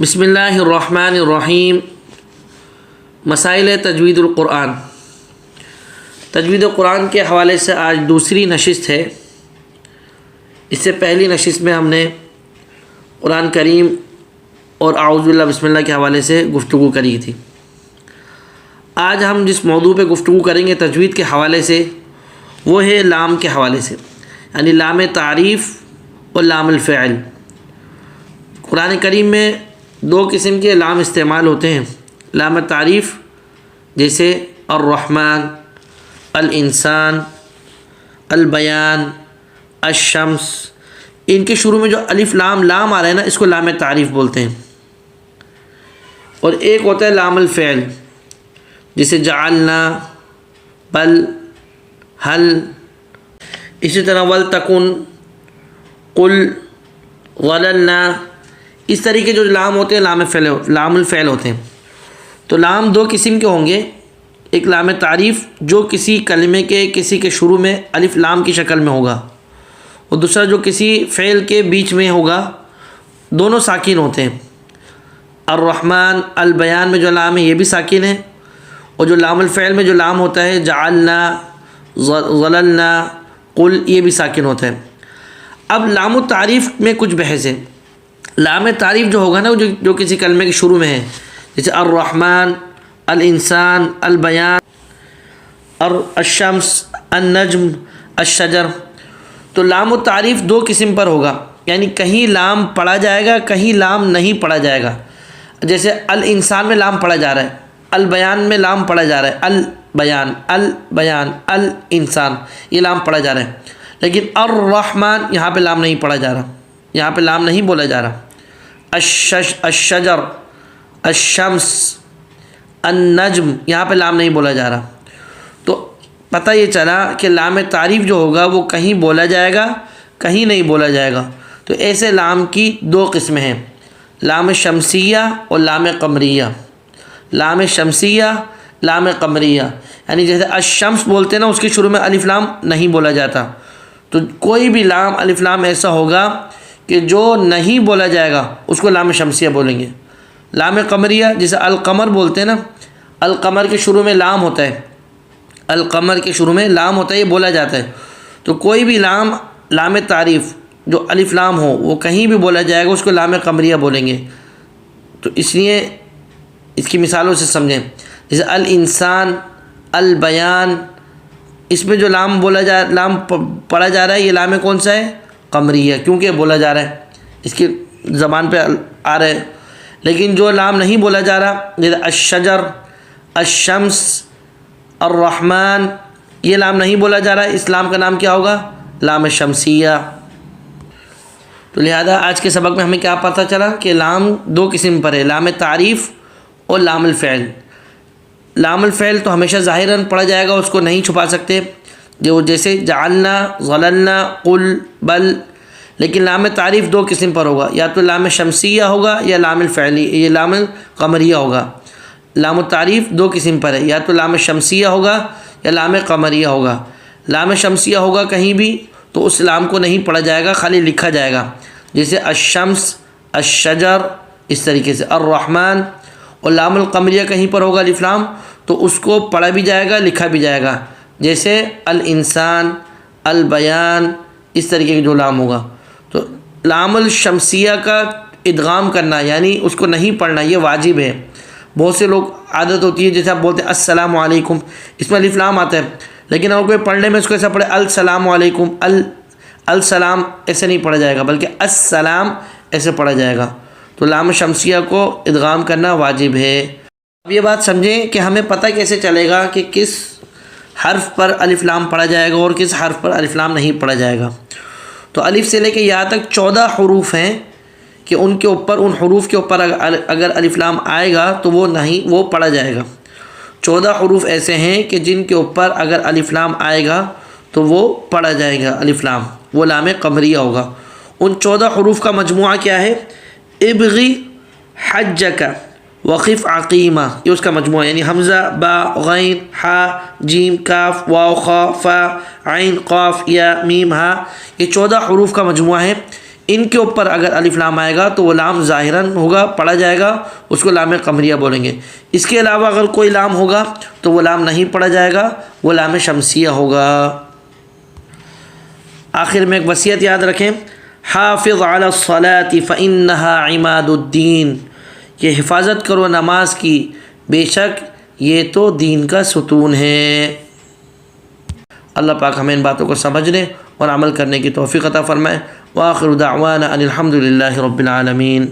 بسم اللہ الرحمن الرحیم۔ مسائل تجوید القرآن۔ تجوید القرآن کے حوالے سے آج دوسری نشست ہے۔ اس سے پہلی نشست میں ہم نے قرآن کریم اور اعوذ باللہ بسم اللہ کے حوالے سے گفتگو کری تھی۔ آج ہم جس موضوع پہ گفتگو کریں گے تجوید کے حوالے سے وہ ہے لام کے حوالے سے، یعنی لام تعریف اور لام الفعل۔ قرآن کریم میں دو قسم کے لام استعمال ہوتے ہیں، لام تعریف جیسے الرحمن، الانسان، البیان، الشمس، ان کے شروع میں جو الف لام آ رہا ہے نا، اس کو لام تعریف بولتے ہیں۔ اور ایک ہوتا ہے لام الفعل جسے جعلنا، بل، ہل، اسی طرح ولتکن، قل، ظللنا، اس طریقے جو لام ہوتے ہیں لام الفعل ہوتے ہیں۔ تو لام دو قسم کے ہوں گے، ایک لام تعریف جو کسی کلمے کے کسی کے شروع میں الف لام کی شکل میں ہوگا، اور دوسرا جو کسی فعل کے بیچ میں ہوگا، دونوں ساکن ہوتے ہیں۔ الرحمن، البیان میں جو لام ہے یہ بھی ساکن ہے، اور جو لام الفعل میں جو لام ہوتا ہے جعلنا، ظللنا، قل، یہ بھی ساکن ہوتا ہے۔ اب لام التعریف میں کچھ بحث ہے۔ لام تعریف جو ہوگا نا جو کسی کلمے کے شروع میں ہے، جیسے الرحمن، الانسان، البیان، الشمس، النجم، الشجر، تو لام التعریف دو قسم پر ہوگا، یعنی کہیں لام پڑھا جائے گا، کہیں لام نہیں پڑھا جائے گا۔ جیسے الانسان میں لام پڑھا جا رہا ہے، البیان میں لام پڑھا جا رہا ہے، البیان، الانسان، یہ لام پڑھا جا رہا ہے۔ لیکن الرحمن یہاں پہ لام نہیں پڑھا جا رہا، یہاں پہ لام نہیں بولا جا رہا۔ الشجر، الشمس، النجم، یہاں پہ لام نہیں بولا جا رہا۔ تو پتہ یہ چلا کہ لام تعریف جو ہوگا وہ کہیں بولا جائے گا، کہیں نہیں بولا جائے گا۔ تو ایسے لام کی دو قسمیں ہیں، لام شمسیہ اور لام قمریہ۔ لام شمسیہ، لام قمریہ، یعنی جیسے الشمس بولتے ہیں نا، اس کے شروع میں الف لام نہیں بولا جاتا۔ تو کوئی بھی لام الف لام ایسا ہوگا کہ جو نہیں بولا جائے گا اس کو لام شمسیہ بولیں گے۔ لام قمریہ جیسے القمر بولتے ہیں نا، القمر کے شروع میں لام ہوتا ہے، القمر کے شروع میں لام ہوتا ہے، یہ بولا جاتا ہے۔ تو کوئی بھی لام تعریف جو الف لام ہو وہ کہیں بھی بولا جائے گا، اس کو لام قمریہ بولیں گے۔ تو اس لیے اس کی مثالوں سے سمجھیں، جیسے الانسان، البیان، اس میں جو لام پڑھا جا رہا ہے یہ لام کون سا ہے؟ قمریہ، کیونکہ بولا جا رہا ہے، اس کی زبان پہ آ رہا ہے۔ لیکن جو لام نہیں بولا جا رہا، جیسے الشجر، الشمس، الرحمن، یہ لام نہیں بولا جا رہا ہے، اس لام کا نام کیا ہوگا؟ لام شمسیہ۔ تو لہذا آج کے سبق میں ہمیں کیا پتہ چلا کہ لام دو قسم پر ہے، لام تعریف اور لام الفعل۔ لام الفعل تو ہمیشہ ظاہراً پڑھا جائے گا، اس کو نہیں چھپا سکتے، جیسے جعلنا، ظللنا، قل، بل۔ لیکن لام تعریف دو قسم پر ہوگا، یا تو لام شمسیہ ہوگا یا لام الفعلی، یہ لام قمریہ ہوگا۔ لام التعریف دو قسم پر ہے، یا تو لام شمسیہ ہوگا یا لام قمریہ ہوگا۔ لام شمسیہ ہوگا کہیں بھی تو اس لام کو نہیں پڑھا جائے گا، خالی لکھا جائے گا، جیسے الشمس، الشجر، اس طریقے سے الرحمن۔ اور لام القمریہ کہیں پر ہوگا الف لام تو اس کو پڑھا بھی جائے گا، لکھا بھی جائے گا، جیسے الانسان، البیان، اس طریقے کے جو لام ہوگا۔ تو لام الشمسیہ کا ادغام کرنا یعنی اس کو نہیں پڑھنا یہ واجب ہے۔ بہت سے لوگ عادت ہوتی ہے، جیسے آپ بولتے ہیں السلام علیکم، اس میں الف لام آتا ہے، لیکن اگر کوئی پڑھنے میں اس کو ایسا پڑھے السلام علیکم، السلام، ایسے نہیں پڑھا جائے گا، بلکہ السلام ایسے پڑھا جائے گا۔ تو لام شمسیہ کو ادغام کرنا واجب ہے۔ اب یہ بات سمجھیں کہ ہمیں پتہ کیسے چلے گا کہ کس حرف پر الف لام پڑھا جائے گا اور کس حرف پر الف لام نہیں پڑھا جائے گا۔ تو الف سے لے کے یہاں تک 14 حروف ہیں کہ ان حروف کے اوپر اگر الف لام آئے گا تو وہ پڑھا جائے گا۔ 14 حروف ایسے ہیں کہ جن کے اوپر اگر الف لام آئے گا تو وہ پڑھا جائے گا، الف لام، وہ لام قمریہ ہوگا۔ ان 14 حروف کا مجموعہ کیا ہے؟ ابغی حجک، وقف عقیمہ، یہ اس کا مجموعہ، یعنی حمزہ، با، غین، حا، جیم، کاف، واو، خا، فا، عین، قاف، یا، میم، ہا، یہ 14 حروف کا مجموعہ ہے۔ ان کے اوپر اگر الف لام آئے گا تو وہ لام ظاہراً ہوگا، پڑھا جائے گا، اس کو لام قمریہ بولیں گے۔ اس کے علاوہ اگر کوئی لام ہوگا تو وہ لام نہیں پڑھا جائے گا، وہ لام شمسیہ ہوگا۔ آخر میں ایک وصیت یاد رکھیں، حافظ علی الصلاۃ فإنها عماد الدین، کہ حفاظت کرو نماز کی، بے شک یہ تو دین کا ستون ہے۔ اللہ پاک ہمیں ان باتوں کو سمجھنے اور عمل کرنے کی توفیق عطا فرمائے۔ وآخر دعوانا ان الحمد للہ رب العالمین۔